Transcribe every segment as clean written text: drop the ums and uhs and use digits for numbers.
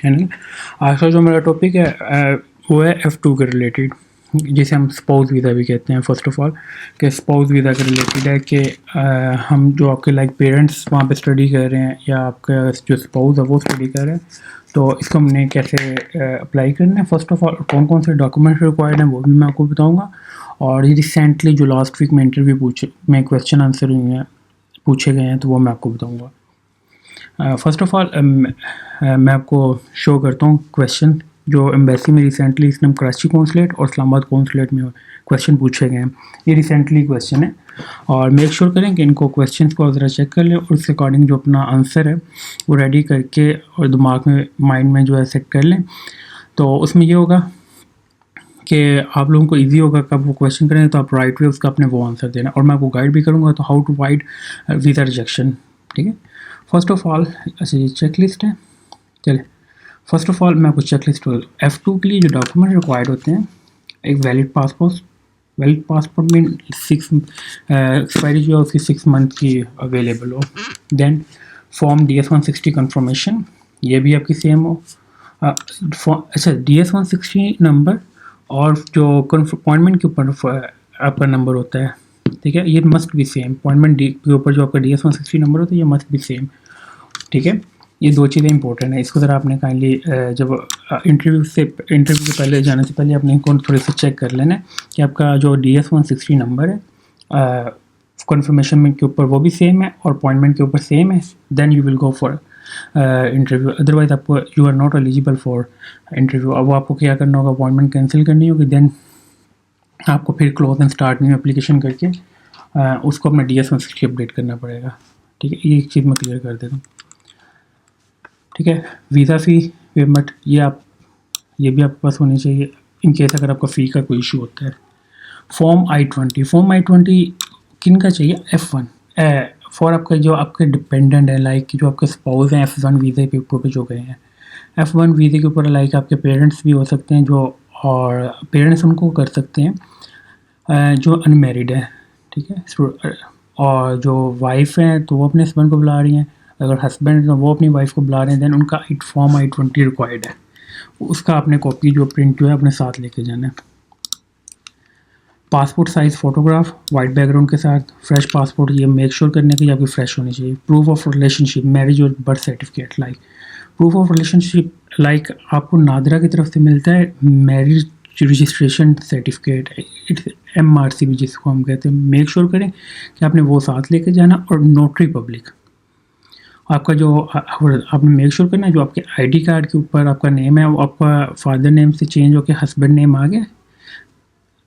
Channel. आज का जो मेरा टॉपिक है वो है F2 के रिलेटेड, जिसे हम स्पाउस वीज़ा भी कहते हैं। फर्स्ट ऑफ ऑल कि स्पाउस वीज़ा के रिलेटेड है कि हम जो आपके लाइक पेरेंट्स वहाँ पे स्टडी कर रहे हैं या आपका जो स्पाउस है वो स्टडी कर रहे हैं, तो इसको हमने कैसे अप्लाई करना है। फर्स्ट ऑफ ऑल कौन कौन से डॉक्यूमेंट्स रिक्वायर्ड हैं वो भी मैं आपको बताऊँगा। और ये रिसेंटली जो लास्ट वीक में इंटरव्यू में क्वेश्चन आंसर हुए हैं पूछे गए हैं तो वो मैं आपको बताऊँगा। फ़र्स्ट ऑफ़ ऑल मैं आपको शो करता हूँ क्वेश्चन जो एम्बेसी में रिसेंटली इसने कराची कौंसलेट और इस्लामाबाद कौंसलेट में क्वेश्चन पूछे गए हैं। ये रिसेंटली क्वेश्चन है और मेक श्योर करें कि इनको क्वेश्चंस को ज़रा चेक कर लें और उसके अकॉर्डिंग जो अपना आंसर है वो रेडी करके और दिमाग में माइंड में जो है सेट कर लें। तो उसमें ये होगा कि आप लोगों को इजी होगा कब वो क्वेश्चन करें तो आप राइट वे उसका अपने वो आंसर देना। और मैं आपको गाइड भी करूँगा तो how to avoid visa rejection. ठीक है, फर्स्ट ऑफ ऑल अच्छा ये चेक लिस्ट है। चले फर्स्ट ऑफ ऑल मैं आपको चेक लिस्ट F2 के लिए जो डॉक्यूमेंट रिक्वायर्ड होते हैं, एक वैलिड पासपोर्ट में 6 एक्सपायरी जो है उसकी 6 मंथ की अवेलेबल हो। देन फॉर्म DS-160 कन्फर्मेशन, ये भी आपकी सेम हो। अच्छा DS-160 नंबर और जो अपॉइंटमेंट के ऊपर आपका नंबर होता है, ठीक है, ये मस्ट भी सेम। अपॉइंटमेंट के ऊपर जो आपका DS-160 नंबर होता है ये मस्ट भी सेम। ठीक है, ये दो चीज़ें इंपॉर्टेंट है। इसको ज़रा आपने काइंडली जब इंटरव्यू से पहले जाने से पहले अपने को थोड़े से चेक कर लेना है कि आपका जो DS-160 नंबर है कन्फर्मेशन में के ऊपर वो भी सेम है और अपॉइंटमेंट के ऊपर सेम है। Then you will go for interview, otherwise आपको you are not eligible for interview. अब आपको क्या करना होगा, अपॉइंटमेंट कैंसिल करनी होगी। देन आपको फिर close and start new application करके उसको अपना DS-160 अपडेट करना पड़ेगा। ठीक है, ये एक चीज़ मैं क्लियर कर देता हूँ। ठीक है, वीज़ा फ़ी पेमेंट ये भी आपके पास होनी चाहिए इन केस अगर आपका फ़ी का कोई इशू होता है। फॉर्म I-20 किन का चाहिए, F1 फॉर आपका जो आपके डिपेंडेंट है, लाइक जो आपके स्पाउस हैं F1 वीज़े के ऊपर जो गए हैं। F1 वीज़े के ऊपर लाइक आपके पेरेंट्स भी हो सकते हैं जो, और पेरेंट्स उनको कर सकते हैं जो अनमेरिड है। ठीक है, और जो वाइफ हैं तो वो अपने हस्बैंड को बुला रही हैं, अगर हस्बैंड तो वो अपनी वाइफ को बुला रहे हैं। देन उनका फॉर्म I-20 रिक्वायर्ड है, उसका आपने कॉपी जो प्रिंट जो है अपने साथ लेके जाना है। Passport size photograph white background के साथ, फ्रेश पासपोर्ट ये मेक श्योर करने की आपकी फ्रेश होनी चाहिए। प्रूफ ऑफ रिलेशनशिप, मैरिज और birth certificate. Like proof of relationship like आपको नादरा की तरफ से मिलता है मैरिज रजिस्ट्रेशन सर्टिफिकेट, MRC भी जिसको हम कहते हैं। मेक श्योर करें कि आपने वो साथ लेके जाना। और नोटरी पब्लिक आपका जो आपने मेक श्योर करना है जो आपके ID कार्ड के ऊपर आपका नेम है वो आपका फादर नेम से चेंज होकर हस्बैंड नेम आ गया,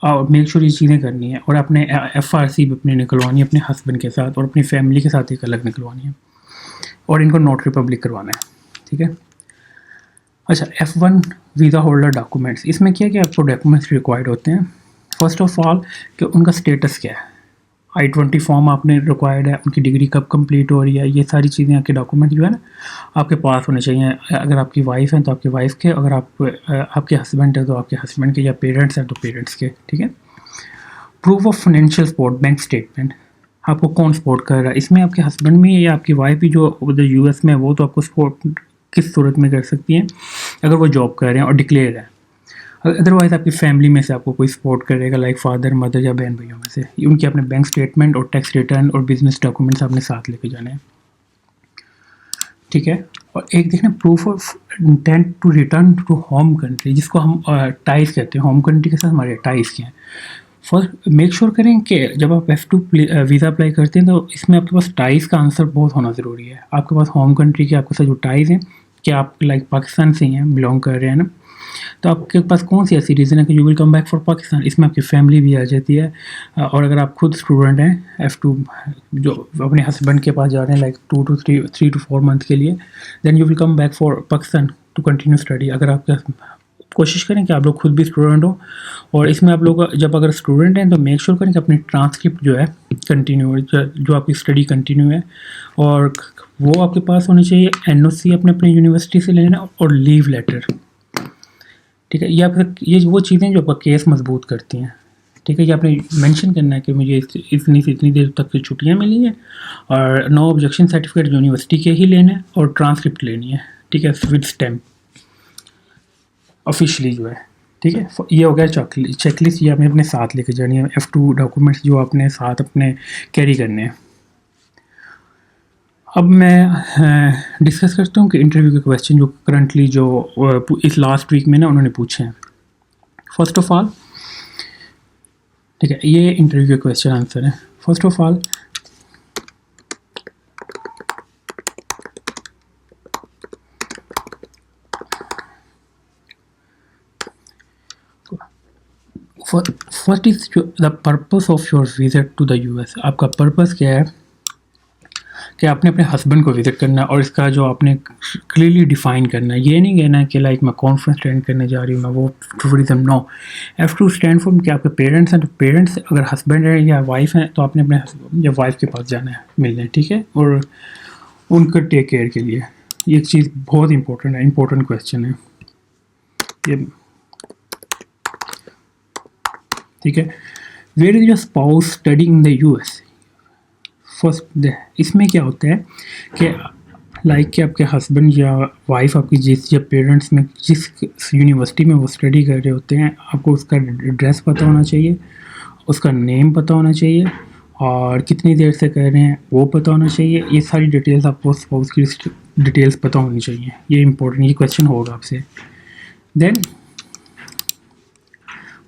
और मेक श्योर ये चीज़ें करनी है। और अपने FRC भी अपनी निकलवानी है अपने हस्बैंड के साथ और अपनी फैमिली के साथ एक अलग निकलवानी है, और इनको नोटरी पब्लिक करवाना है। ठीक है, अच्छा F1 वीज़ा होल्डर डॉक्यूमेंट्स, इसमें क्या क्या आपको डॉक्यूमेंट्स रिक्वायर्ड होते हैं। फर्स्ट ऑफ ऑल कि उनका स्टेटस क्या है, I-20 फॉर्म आपने रिक्वायर्ड है, उनकी डिग्री कब कंप्लीट हो रही है, ये सारी चीज़ें आपके डॉक्यूमेंट जो है ना आपके पास होने चाहिए। अगर आपकी वाइफ है तो आपकी वाइफ के, अगर आपके हस्बैंड है तो आपके हस्बैंड के, या पेरेंट्स हैं तो पेरेंट्स के। ठीक है, proof of financial support, bank statement, आपको कौन सपोर्ट कर रहा है इसमें, आपके हस्बैंड में या आपकी वाइफ भी जो उधर US में है वो तो आपको सपोर्ट किस सूरत में कर सकती हैं अगर वो जॉब कर रहे हैं और डिक्लेयर है। अदरवाइज़ आपकी फैमिली में से आपको कोई सपोर्ट करेगा लाइक फादर मदर या बहन भाइयों में से, उनके अपने बैंक स्टेटमेंट और टैक्स रिटर्न और बिजनेस डॉक्यूमेंट्स आपने साथ लेके जाने हैं। ठीक है, और एक देखना proof of intent to return to home country, जिसको हम टाइज कहते हैं। होम कंट्री के साथ हमारे टाइज क्या हैं। फर्स्ट मेक श्योर करें कि जब आप F2 वीज़ा अप्लाई करते हैं तो इसमें आपके पास टाइज का आंसर बहुत होना ज़रूरी है। आपके पास होम कंट्री के आपके साथ जो टाइज हैं कि आप लाइक पाकिस्तान से ही हैं, बिलोंग कर रहे हैं ना, तो आपके पास कौन सी ऐसी रीज़न है कि you will come back for Pakistan, इसमें आपकी फैमिली भी आ जाती है। और अगर आप खुद स्टूडेंट हैं F2 जो अपने हस्बैंड के पास जा रहे हैं लाइक 3 to 4 मंथ के लिए, then you will come back for Pakistan to continue study. अगर आप कोशिश करें कि आप लोग खुद भी स्टूडेंट हो, और इसमें आप लोग जब अगर स्टूडेंट हैं तो मेक श्योर करें कि अपनी ट्रांसक्रिप्ट जो है कंटिन्यू, जो आपकी स्टडी कंटिन्यू है, और वो आपके पास होनी चाहिए। NOC अपने यूनिवर्सिटी से लेना और लीव लेटर। ठीक है, ये वो चीज़ें जो आपका केस मजबूत करती हैं। ठीक है, ये आपने मेंशन करना है कि मुझे इतनी से इतनी देर तक की छुट्टियां मिली हैं, और नो ऑब्जेक्शन सर्टिफिकेट यूनिवर्सिटी के ही लेना है, और ट्रांसक्रिप्ट लेनी है। ठीक है, विद स्टैम्प। ऑफिशियली जो है, ठीक है। ये हो गया चेकलिस्ट, ये आपने अपने साथ लेके जानी है, F2 डॉक्यूमेंट्स जो आपने साथ अपने कैरी करने हैं। अब मैं डिस्कस करता हूँ कि इंटरव्यू के क्वेश्चन जो करंटली जो इस लास्ट वीक में ना उन्होंने पूछे हैं। फर्स्ट ऑफ ऑल, ठीक है, ये इंटरव्यू के क्वेश्चन आंसर है। First of all, first is the purpose of your visit to the US। आपका पर्पस क्या है कि आपने अपने हस्बैंड को विजिट करना है, और इसका जो आपने क्लियरली डिफाइन करना है। ये नहीं कहना है कि लाइक मैं कॉन्फ्रेंस अटेंड करने जा रही हूँ, मैं वो tourism, no. F2 stand for कि आपके पेरेंट्स हैं, तो पेरेंट्स अगर हस्बैंड है या वाइफ है तो आपने अपने या वाइफ के पास जाना है मिलने, ठीक है, और उनका टेक केयर के लिए। ये एक चीज़ बहुत इंपॉर्टेंट है, इंपॉर्टेंट क्वेश्चन है ये, ठीक है। Where is your spouse studying in the US? First, इसमें क्या होता है कि लाइक कि आपके हस्बैंड या वाइफ आपकी जिस या पेरेंट्स में जिस यूनिवर्सिटी में वो स्टडी कर रहे होते हैं, आपको उसका एड्रेस पता होना चाहिए, उसका नेम पता होना चाहिए, और कितनी देर से कर रहे हैं वो पता होना चाहिए। ये सारी डिटेल्स आपको स्पाउस की डिटेल्स पता होनी चाहिए। ये इंपॉर्टेंट, ये क्वेश्चन होगा आपसे। Then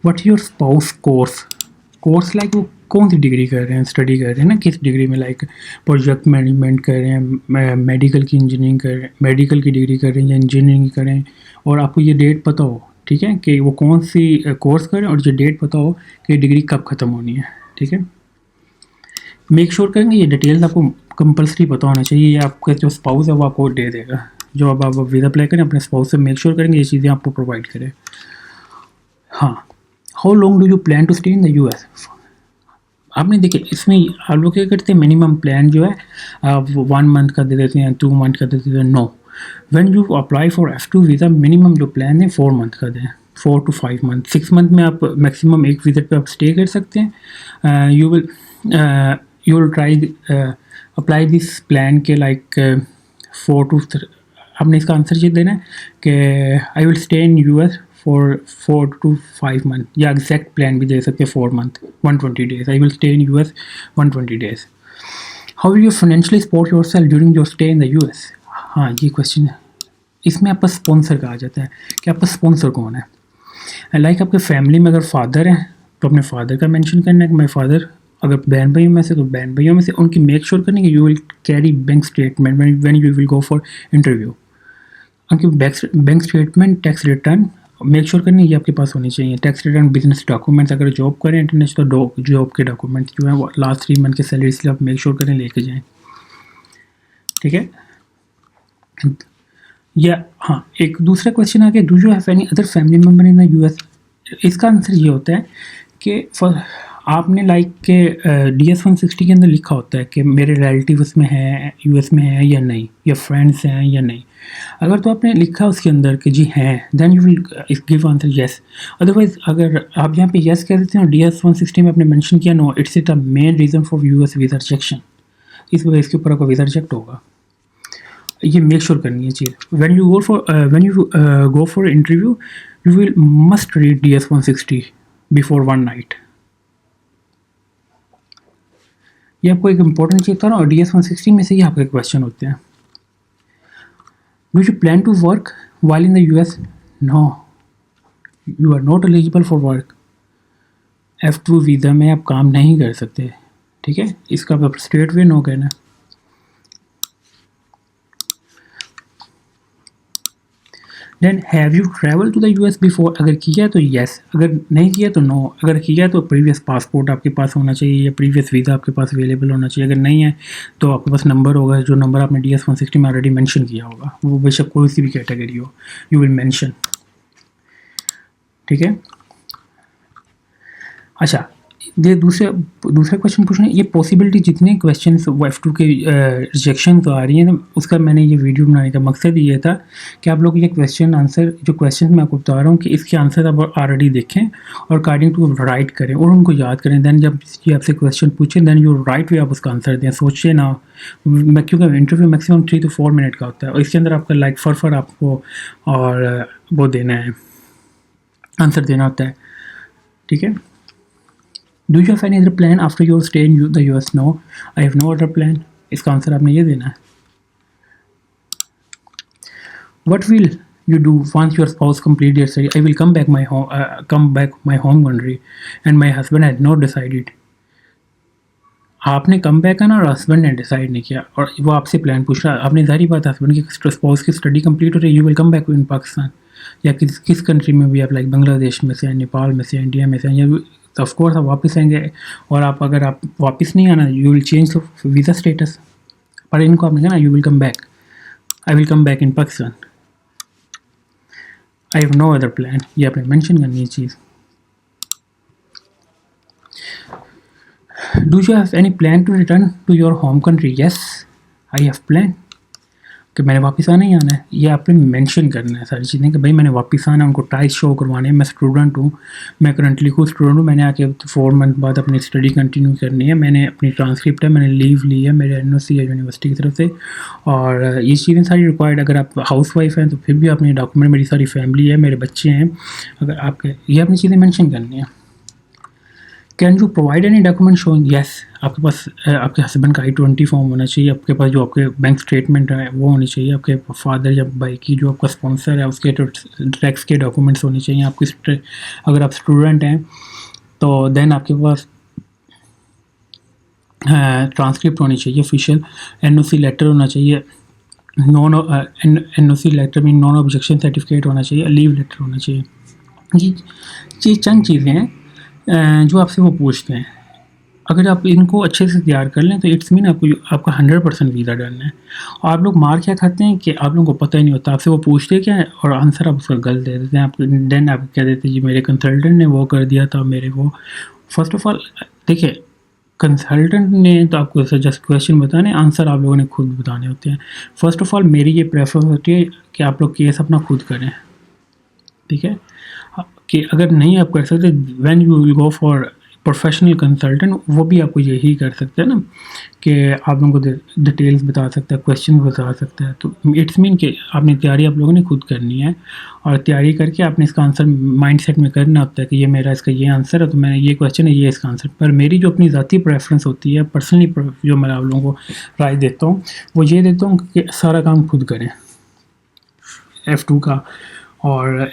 what your spouse course like वो कौन सी डिग्री कर रहे हैं, स्टडी कर रहे हैं ना, किस डिग्री में, लाइक प्रोजेक्ट मैनेजमेंट कर रहे हैं, मेडिकल की इंजीनियरिंग कर रहे हैं, मेडिकल की डिग्री कर रहे हैं या इंजीनियरिंग कर रहे हैं, और आपको ये डेट पता हो, ठीक है, कि वो कौन सी कोर्स करें, और ये डेट पता हो कि डिग्री कब ख़त्म होनी है, ठीक है। मेक श्योर करेंगे ये डिटेल्स आपको कंपल्सरी पता होना चाहिए, ये आपका जो स्पाउस है वो आपको दे देगा। जो अब आप वीज़ा अप्लाई करें अपने स्पाउस से मेक श्योर करेंगे ये चीज़ें आपको प्रोवाइड करें। हाँ, how long do you plan to stay in the US? आपने देखिए इसमें आप लोग क्या करते हैं, मिनिमम प्लान जो है आप 1 मंथ का दे देते हैं, 2 मंथ का दे देते हैं। No, when you apply for F2 visa, minimum जो प्लान है 4 मंथ का दें, 4 to 5 मंथ। 6 मंथ में आप मैक्सिमम एक विजिट पे आप स्टे कर सकते हैं। You will try apply this plan के लाइक 4 to आपने इसका आंसर ये देना है कि I will stay in US for 4 to 5 month, या एग्जैक्ट प्लान भी दे सकते हैं 4 month 120 days. I will stay in US 120 days. How will you financially support your self during your stay in the US? हाँ, ये question है। इसमें आपका sponsor कहा जाता है कि आपका स्पॉन्सर कौन है। लाइक आपके फैमिली में अगर फादर हैं तो अपने फादर का मेंशन करना है कि माई फादर, अगर बहन भाइयों में से तो बहन भाइयों में से उनकी मेक श्योर करने कि you will carry bank statement when you will go for interview. उनकी bank statement, tax return make sure करनी ये आपके पास होनी चाहिए। टैक्स रिटर्न, बिजनेस डॉक्यूमेंट्स, अगर जॉब करें इंटरनेशनल जॉब के डॉक्यूमेंट्स जो है वो लास्ट 3 मंथ के सैलरी, इसलिए आप मेक श्योर करें लेके जाएँ, ठीक है। या हाँ, एक दूसरा क्वेश्चन आ गया, do you have any other family member in the US? इसका आंसर ये होता है कि आपने लाइक के DS 160 के अंदर लिखा होता है कि मेरे रिलेटिव उसमें हैं, US में हैं या नहीं, या फ्रेंड्स हैं या नहीं। अगर तो आपने लिखा उसके अंदर कि जी हैं, then you will give answer yes. Otherwise अगर आप यहाँ पे येस कह देते हैं और DS 160 में आपने मेंशन किया no, it's the main reason for US visa rejection, इस वजह इसके ऊपर आपका वीज़ा रिजेक्ट होगा। ये मेक श्योर करनी है चीज़। When you go for interview you will must read DS 160 before 1 night. ये आपको एक इंपॉर्टेंट चीज़ था ना, और DS 160 में से ही आपके क्वेश्चन होते हैं। Do you plan to work while in the US? No, you are not eligible for work. F2 visa में आप काम नहीं कर सकते, ठीक है, इसका आप स्ट्रेट वे नो कहना। Then have you travel to the US before? अगर किया तो येस, अगर नहीं किया तो नो। अगर किया तो प्रीवियस पासपोर्ट आपके पास होना चाहिए या प्रीवियस वीज़ा आपके पास अवेलेबल होना चाहिए। अगर नहीं है तो आपके पास नंबर होगा, जो नंबर आपने DS 160 में ऑलरेडी मेंशन किया होगा, वो बेशक कोई सी भी कैटेगरी हो, यू विल मेंशन, ठीक है। अच्छा, ये दूसरा क्वेश्चन पूछना, ये पॉसिबिलिटी जितने क्वेश्चन F2 के रिजेक्शन तो आ रही हैं, उसका मैंने ये वीडियो बनाने का मकसद ये था कि आप लोग ये क्वेश्चन आंसर, जो क्वेश्चन मैं आपको बता रहा हूँ कि इसके आंसर आप ऑलरेडी देखें और अकॉर्डिंग टू राइट करें और उनको याद करें। देन जब ये आपसे क्वेश्चन पूछें देन यू राइट वे आप उसका आंसर दें। सोचिए ना, क्योंकि इंटरव्यू मैक्सिमम 3 to 4 मिनट का होता है और इसके अंदर आपका लाइक फर आपको और वो देना है, आंसर देना होता है, ठीक है। Do you have any other plan after your stay in the US? No, I have no other plan. इसका आंसर आपने ये देना है। What will you do once your spouse complete their study? I will come back my home country, and my husband has not decided. आपने come back करना और husband ने decide नहीं किया, और वो आपसे प्लान पूछ रहा है। आपने जाहिर बात है हस्बैंड की स्पाउस की स्टडी कंप्लीट हो रही है, you will come back in Pakistan, या किस कंट्री में भी आप, लाइक बांग्लादेश में से, नेपाल में से, इंडिया में से, या ऑफ कोर्स आप वापस आएंगे। और अगर आप वापस नहीं आना, you will change visa status. पर इनको आपने कहा ना, you will come back, I will come back in Pakistan, I have no other plan. ये आपने मेंशन करनी है चीज़। Do you have any plan to return to your home country? Yes, I have plan, कि मैंने वापस आना ही आना है। ये आपने मेंशन करना है सारी चीज़ें, कि भाई मैंने वापस आना, उनको टाइज शो करवाने हैं। मैं स्टूडेंट हूँ, मैं करंटली खुद स्टूडेंट हूँ, मैंने आके 4 मंथ बाद अपनी स्टडी कंटिन्यू करनी है। मैंने अपनी ट्रांसक्रिप्ट है, मैंने लीव ली है, मेरे NOC है यूनिवर्सिटी की तरफ से, और ये चीज़ें सारी रिक्वायर्ड। अगर आप हाउस वाइफ हैं तो फिर भी अपने डॉक्यूमेंट, मेरी सारी फैमिली है, मेरे बच्चे हैं, अगर आपके, ये अपनी चीज़ें मैंशन करनी है। Can you provide any document showing? Yes, आपके पास आपके हस्बैंड का I-20 फॉर्म होना चाहिए, आपके पास जो आपके बैंक स्टेटमेंट है वो होनी चाहिए, आपके फादर या भाई की जो आपका स्पॉन्सर है उसके टैक्स के डॉक्यूमेंट्स होने चाहिए आपकी। अगर आप स्टूडेंट हैं तो देन आपके पास ट्रांसक्रिप्ट होनी चाहिए ऑफिशियल, NOC लेटर होना चाहिए, NOC letter mean non objection certificate होना चाहिए, लीव लेटर होना चाहिए। ये चंद चीज़ें हैं जो आपसे वो पूछते हैं। अगर आप इनको अच्छे से तैयार कर लें तो इट्स मीन आपका 100% वीज़ा डन है। और आप लोग मार क्या खाते हैं कि आप लोगों को पता ही नहीं होता, आपसे वो पूछते क्या है और आंसर आप उसका गलत दे देते हैं। आप देन आप कह देते हैं जी मेरे कंसल्टेंट ने वो कर दिया था, मेरे वो। फर्स्ट ऑफ ऑल देखिए, कंसल्टेंट ने तो आपको जस्ट क्वेश्चन बताने, आंसर आप लोगों ने खुद बताने होते हैं। फर्स्ट ऑफ ऑल मेरी ये प्रेफरेंस होती है कि आप लोग केस अपना खुद करें, ठीक है। कि अगर नहीं आप कर सकते, when you will go for professional consultant, वो भी आपको यही कर सकते हैं ना, कि आप लोगों को डिटेल्स बता सकता है, क्वेश्चन बता सकता है। तो इट्स मीन कि आपने तैयारी आप लोगों ने खुद करनी है, और तैयारी करके आपने इसका आंसर माइंडसेट में करना होता है कि ये मेरा इसका ये आंसर है, तो मैंने ये क्वेश्चन है, ये इसका आंसर। पर मेरी जो अपनी ज़ाती प्रेफरेंस होती है, पर्सनली जो मैं आप लोगों को राय देता हूँ, वो ये देता हूँ कि सारा काम खुद करें F2 का। और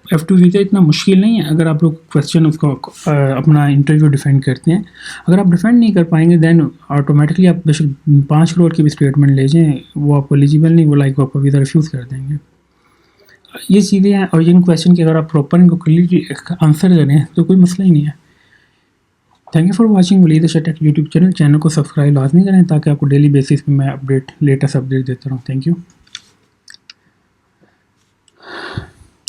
F2 वीज़ा इतना मुश्किल नहीं है, अगर आप लोग क्वेश्चन उसको अपना इंटरव्यू डिफेंड करते हैं। अगर आप डिफेंड नहीं कर पाएंगे देन ऑटोमेटिकली आप बेशक 5 करोड़ की भी स्टेटमेंट ले जाएँ, वो आपको एलिजिबल नहीं, वो लाइक आपका वीज़ा रिफ्यूज़ कर देंगे। ये चीज़ें हैं, और इन क्वेश्चन के अगर आप प्रॉपर इनको क्लियरली आंसर करें तो कोई मसला ही नहीं है। Thank you for watching Waleed Arshad tech YouTube channel को सब्सक्राइब लाजमी करें ताकि आपको डेली बेसिस पे मैं लेटेस्ट अपडेट देता रहूँ। Thank you.